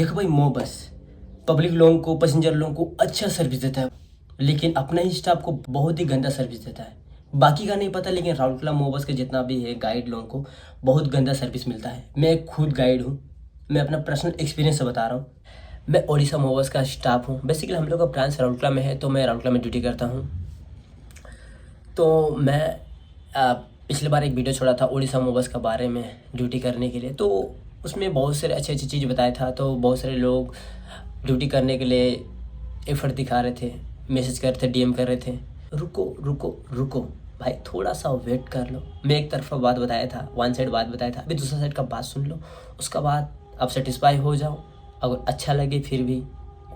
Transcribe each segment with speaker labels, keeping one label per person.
Speaker 1: देखो भाई, मो बस पब्लिक लोगों को, पैसेंजर लोगों को अच्छा सर्विस देता है, लेकिन अपना ही स्टाफ को बहुत ही गंदा सर्विस देता है। बाकी का नहीं पता, लेकिन राउरकेला मो बस के जितना भी है गाइड लोगों को बहुत गंदा सर्विस मिलता है। मैं खुद गाइड हूँ, मैं अपना पर्सनल एक्सपीरियंस से बता रहा हूँ। मैं ओडिशा मो बस का स्टाफ हूँ। बेसिकली हम लोग का ब्रांच राउरकेला में है, तो मैं राउरकेला में ड्यूटी करता हूँ। तो मैं पिछले बार एक वीडियो छोड़ा था ओडिशा मोबस के बारे में ड्यूटी करने के लिए। तो उसमें बहुत सारे अच्छी अच्छी चीज़ बताया था। तो बहुत सारे लोग ड्यूटी करने के लिए एफर्ट दिखा रहे थे, मैसेज कर रहे थे, डीएम कर रहे थे। रुको रुको रुको भाई, थोड़ा सा वेट कर लो। मैं एक तरफा बात बताया था, वन साइड बात बताया था, अभी दूसरा साइड का बात सुन लो। उसका बाद आप सेटिस्फाई हो जाओ। अगर अच्छा लगे फिर भी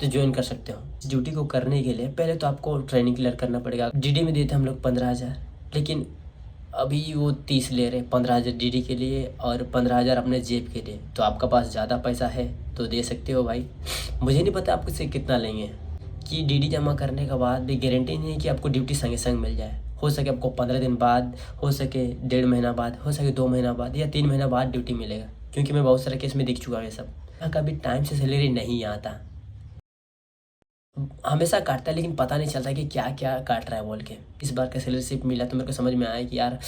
Speaker 1: तो ज्वाइन कर सकते हो। इस ड्यूटी को करने के लिए पहले तो आपको ट्रेनिंग क्लियर करना पड़ेगा। डीडी में देते हम लोग 15,000, लेकिन अभी वो 30 ले रहे। 15,000 डीडी के लिए और 15,000 अपने जेब के लिए। तो आपका पास ज़्यादा पैसा है तो दे सकते हो भाई। मुझे नहीं पता आपको से कितना लेंगे, कि डीडी जमा करने के बाद भी गारंटी नहीं है कि आपको ड्यूटी संगे संग मिल जाए। हो सके आपको 15 दिन बाद, हो सके 1.5 महीना बाद, हो सके 2 महीना बाद या 3 महीना बाद ड्यूटी मिलेगा। क्योंकि मैं बहुत सारे केस में देख चुका हूँ ये सब। यहाँ कभी टाइम से सैलरी नहीं आता, हमेशा काटता है, लेकिन पता नहीं चलता कि क्या क्या काट रहा है बोल के। इस बार का सैलरी स्लिप मिला तो मेरे को समझ में आया कि यार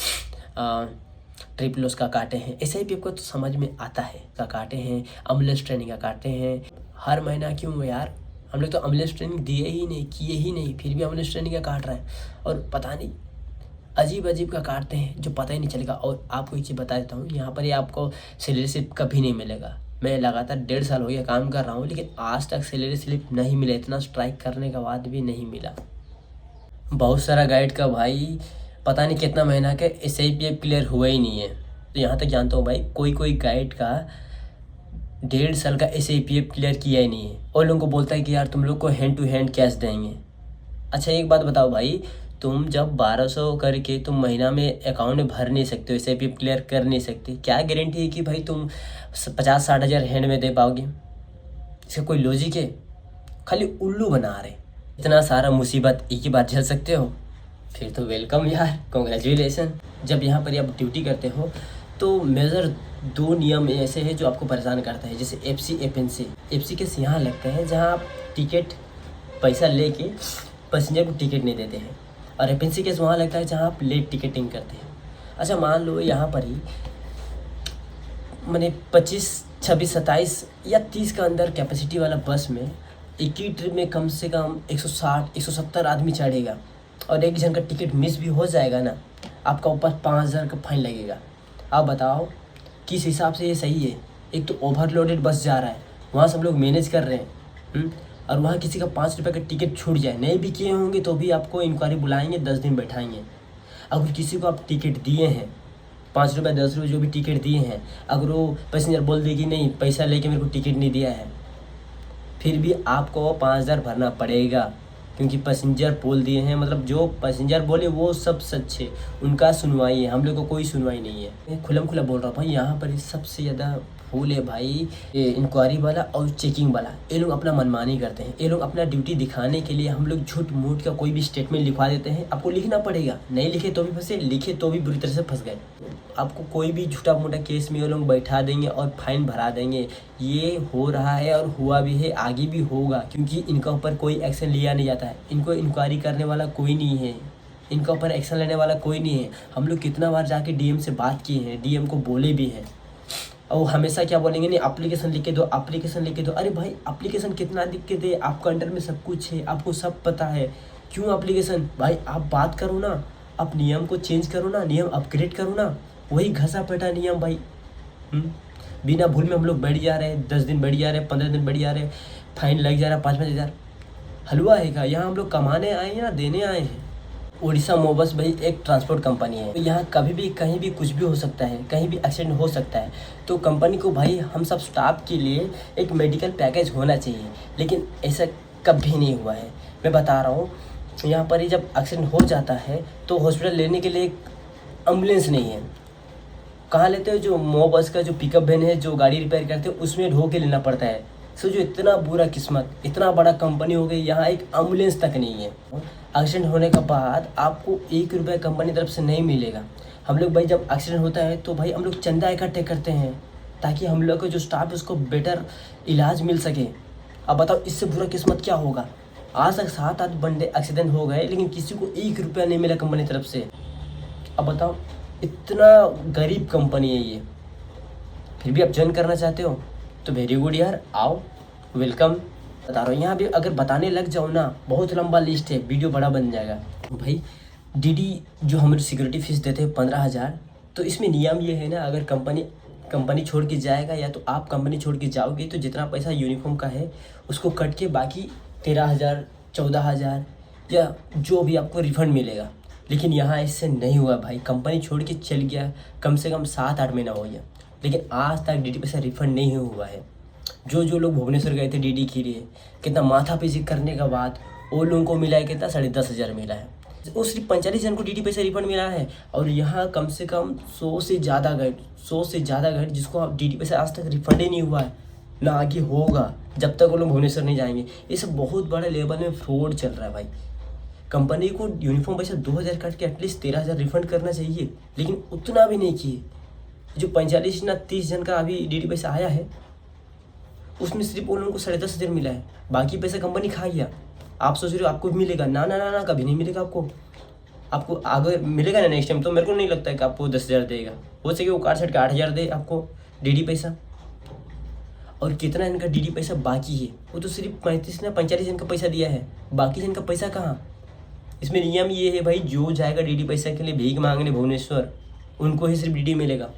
Speaker 1: ट्रिपल उसका काटे हैं। एस आई पी को तो समझ में आता है का काटे हैं, एम्बुलेंस ट्रेनिंग का काटे हैं। हर महीना क्यों यार, हम लोग तो एम्बुलेंस ट्रेनिंग दिए ही नहीं, किए ही नहीं, फिर भी एम्बुलेंस ट्रेनिंग का काट रहा है। और पता नहीं अजीब अजीब का काटते हैं जो पता ही नहीं चलेगा। और आपको एक चीज़ बता देता हूँ, यहाँ पर ही आपको सैलरी स्लिप कभी नहीं मिलेगा। मैं लगातार 1.5 साल हो गया काम कर रहा हूँ, लेकिन आज तक सैलरी स्लिप नहीं मिला। इतना स्ट्राइक करने के बाद भी नहीं मिला। बहुत सारा गाइड का भाई पता नहीं कितना महीना का SIPF क्लियर हुआ ही नहीं है। तो यहाँ तक जानता हूँ भाई, कोई कोई गाइड का 1.5 साल का SIPF क्लियर किया ही नहीं है, और लोगों को बोलता है कि यार तुम लोग को हैंड टू हैंड कैश देंगे। अच्छा एक बात बताओ भाई, तुम जब 1200 करके तुम महीना में अकाउंट में भर नहीं सकते हो, SIPF क्लियर कर नहीं सकते, क्या गारंटी है कि भाई तुम 50-60 हज़ार हैंड में दे पाओगे? इसका कोई लॉजिक है? खाली उल्लू बना रहे। इतना सारा मुसीबत एक ही बार झेल सकते हो? फिर तो वेलकम यार, कॉन्ग्रेचुलेसन। जब यहाँ पर आप ड्यूटी करते हो तो मेजर 2 नियम ऐसे हैं जो आपको परेशान करता है, जैसे FC FNC। FC केस यहाँ लगता है जहाँ आप टिकट पैसा लेके पैसेंजर को टिकट नहीं देते हैं, और FNC केस वहाँ लगता है जहाँ आप लेट टिकटिंग करते हैं। अच्छा मान लो यहाँ पर ही मैंने 25, 26, 27 या 30 का अंदर कैपेसिटी वाला बस में एक ही ट्रिप में कम से कम 160, 170 आदमी चढ़ेगा, और एक जन का टिकट मिस भी हो जाएगा ना, आपका ऊपर 5,000 का फाइन लगेगा। आप बताओ किस हिसाब से ये सही है? एक तो ओवरलोडेड बस जा रहा है, वहाँ सब लोग मैनेज कर रहे हैं, और वहाँ किसी का 5 रुपये का टिकट छूट जाए, नहीं भी किए होंगे तो भी आपको इंक्वायरी बुलाएंगे, 10 दिन बैठाएंगे। अगर किसी को आप टिकट दिए हैं 5 रुपये 10 रुपये जो भी टिकट दिए हैं, अगर वो पैसेंजर बोल दे कि नहीं पैसा लेके मेरे को टिकट नहीं दिया है, फिर भी आपको 5,000 भरना पड़ेगा। क्योंकि पैसेंजर बोल दिए हैं, मतलब जो पैसेंजर बोले वो सब सच है, उनका सुनवाई है, हम लोग को कोई सुनवाई नहीं है। मैं खुलम खुला बोल रहा हूँ भाई, यहाँ पर सबसे ज़्यादा फूल है भाई ये इंक्वायरी वाला और चेकिंग वाला। ये लोग अपना मनमानी करते हैं, ये लोग अपना ड्यूटी दिखाने के लिए हम लोग झूठ मूठ का कोई भी स्टेटमेंट लिखवा देते हैं। आपको लिखना पड़ेगा, नहीं लिखे तो भी फंसे, लिखे तो भी बुरी तरह से फंस गए। आपको कोई भी झूठा मोटा केस में ये लोग बैठा देंगे और फाइन भरा देंगे। ये हो रहा है और हुआ भी है, आगे भी होगा, क्योंकि इनका ऊपर कोई एक्शन लिया नहीं जाता है। इनको इंक्वायरी करने वाला कोई नहीं है, इनका ऊपर एक्शन लेने वाला कोई नहीं है। हम लोग कितना बार जाके DM से बात किए हैं, DM को बोले भी हैं, और वो हमेशा क्या बोलेंगे, नहीं एप्लीकेशन लिख के दो, एप्लीकेशन लिख के दो। अरे भाई एप्लीकेशन कितना लिख के दे, आपका अंडर में सब कुछ है, आपको सब पता है, क्यों एप्लीकेशन? भाई आप बात करो ना, आप नियम को चेंज करो ना, नियम अपग्रेड करो ना। वही घसा पेटा नियम भाई। बिना भूल में हम लोग बैठ जा रहे हैं, 10 दिन बैठ जा रहे हैं, 15 दिन बैठ जा रहे हैं, फाइन लग जा रहा है 5-5 हज़ार। हलवा है क्या? यहाँ हम लोग कमाने आए हैं या देने आए हैं? ओडिशा मोबस भाई एक ट्रांसपोर्ट कंपनी है, तो यहाँ कभी भी कहीं भी कुछ भी हो सकता है, कहीं भी एक्सीडेंट हो सकता है। तो कंपनी को भाई हम सब स्टाफ के लिए एक मेडिकल पैकेज होना चाहिए, लेकिन ऐसा कभी नहीं हुआ है। मैं बता रहा हूँ, यहाँ पर ही जब एक्सीडेंट हो जाता है तो हॉस्पिटल लेने के लिए एक एम्बुलेंस नहीं है। कहाँ लेते हो? जो मो बस का जो पिकअप वैन है, जो गाड़ी रिपेयर करते हैं, उसमें ढो के लेना पड़ता है। सो जो इतना बुरा किस्मत, इतना बड़ा कंपनी हो गई, यहाँ एक एम्बुलेंस तक नहीं है। एक्सीडेंट होने के बाद आपको 1 रुपया कंपनी तरफ से नहीं मिलेगा। हम लोग भाई जब एक्सीडेंट होता है तो भाई हम लोग चंदा इकट्ठे करते हैं, ताकि हम लोग का जो स्टाफ है उसको बेटर इलाज मिल सके। अब बताओ इससे बुरा किस्मत क्या होगा। आज तक 7-8 बंदे एक्सीडेंट हो गए लेकिन किसी को 1 रुपया नहीं मिला कंपनी की तरफ से। अब बताओ इतना गरीब कंपनी है ये, फिर भी आप ज्वाइन करना चाहते हो तो वेरी गुड यार, आओ, वेलकम। बता रहा हूँ यहाँ भी अगर बताने लग जाओ ना बहुत लंबा लिस्ट है, वीडियो बड़ा बन जाएगा। भाई डीडी जो हमें सिक्योरिटी फीस देते हैं 15,000, तो इसमें नियम ये है ना, अगर कंपनी छोड़ के जाएगा या तो आप कंपनी छोड़ के जाओगे तो जितना पैसा यूनिफॉर्म का है उसको कट के बाकी 13,000 14,000 या जो भी आपको रिफंड मिलेगा। लेकिन यहाँ इससे नहीं हुआ भाई, कंपनी छोड़ के चल गया, कम से कम 7-8 महीना हो गया लेकिन आज तक डीडी पैसा रिफंड नहीं हुआ है। जो लोग भुवनेश्वर गए थे डीडी के लिए, कितना माथा पीछी करने के बाद वो लोगों को मिला है कितना, 10,500 मिला है। वो सिर्फ 45 जन को डीडी पैसा रिफंड मिला है और यहाँ कम से कम 100 से ज़्यादा गाइड जिसको आप डीडी पैसा आज तक रिफंड ही नहीं हुआ है, ना आगे होगा जब तक वो लोग भुवनेश्वर नहीं जाएंगे। ये सब बहुत बड़े लेवल में फ्रॉड चल रहा है भाई। कंपनी को यूनिफॉर्म पैसा 2,000 काट के एटलीस्ट 13,000 रिफंड करना चाहिए, लेकिन उतना भी नहीं किए। जो 45 ना 30 जन का अभी डीडी पैसा आया है उसमें सिर्फ उन लोगों को 10,500 मिला है, बाकी पैसा कंपनी खा गया। आप सोच रहे हो आपको भी मिलेगा, ना ना ना ना, कभी नहीं मिलेगा आपको आगे मिलेगा ना नेक्स्ट टाइम। तो मेरे को नहीं लगता है कि आपको 10,000 देगा, हो सके वो काट छट के 8,000 दे आपको डीडी पैसा। और कितना इनका डीडी पैसा बाकी है, वो तो सिर्फ 45 जन का पैसा दिया है, बाकी जन का पैसा कहाँ। इसमें नियम ये है भाई, जो जाएगा डीडी पैसा के लिए भीख मांगने भुवनेश्वर उनको ही सिर्फ डीडी मिलेगा,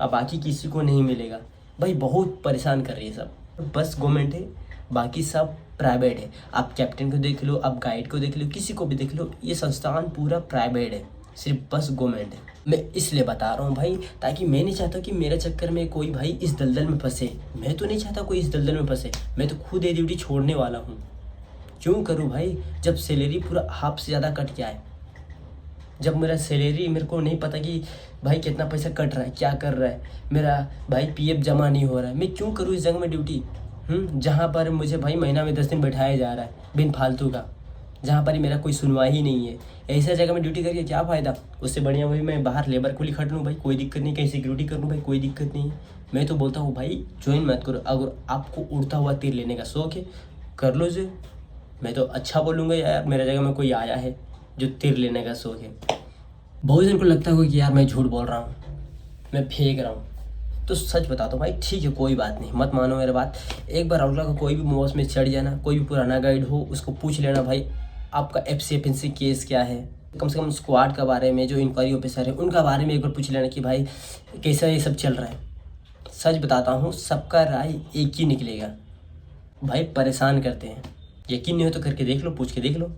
Speaker 1: अब बाकी किसी को नहीं मिलेगा। भाई बहुत परेशान कर रही है सब। बस गवर्नमेंट है, बाकी सब प्राइवेट है। आप कैप्टन को देख लो, आप गाइड को देख लो, किसी को भी देख लो, ये संस्थान पूरा प्राइवेट है, सिर्फ बस गवर्नमेंट है। मैं इसलिए बता रहा हूँ भाई, ताकि मैं नहीं चाहता कि मेरे चक्कर में कोई भाई इस दलदल में फंसे। मैं तो नहीं चाहता कोई इस दलदल में फंसे, मैं तो खुद ये ड्यूटी छोड़ने वाला हूँ। क्यों करूँ भाई, जब सैलरी पूरा हाफ से ज़्यादा कट गया है, जब मेरा सैलरी मेरे को नहीं पता कि भाई कितना पैसा कट रहा है, क्या कर रहा है, मेरा भाई पीएफ जमा नहीं हो रहा है, मैं क्यों करूँ इस जगह में ड्यूटी। जहाँ पर मुझे भाई महीना में 10 दिन बैठाया जा रहा है बिन फालतू का, जहाँ पर ही मेरा कोई सुनवाई ही नहीं है, ऐसा जगह में ड्यूटी करके क्या फ़ायदा। उससे बढ़िया भाई मैं बाहर लेबर को खट लूँ भाई, कोई दिक्कत नहीं, कहीं सिक्योरिटी कर लूँ भाई, कोई दिक्कत नहीं है। मैं तो बोलता हूँ भाई ज्वाइन मत करो, अगर आपको उड़ता हुआ तीर लेने का शौक है कर लो जो। मैं तो अच्छा बोलूँगा यार, मेरे जगह में कोई आया है जो तीर लेने का शौक है। बहुत जन को लगता होगा कि यार मैं झूठ बोल रहा हूँ, मैं फेंक रहा हूँ, तो सच बताता हूँ भाई, ठीक है कोई बात नहीं, मत मानो मेरी बात। एक बार आउटला का कोई भी बॉस में चढ़ जाना, कोई भी पुराना गाइड हो उसको पूछ लेना भाई आपका FCFNC केस क्या है, कम से कम स्क्वाड के बारे में, जो इंक्वायरी ऑफिसर है उनका बारे में एक बार पूछ लेना कि भाई कैसा ये सब चल रहा है। सच बताता हूँ सबका राय एक ही निकलेगा, भाई परेशान करते हैं। यकीन नहीं हो तो करके देख लो, पूछ के देख लो।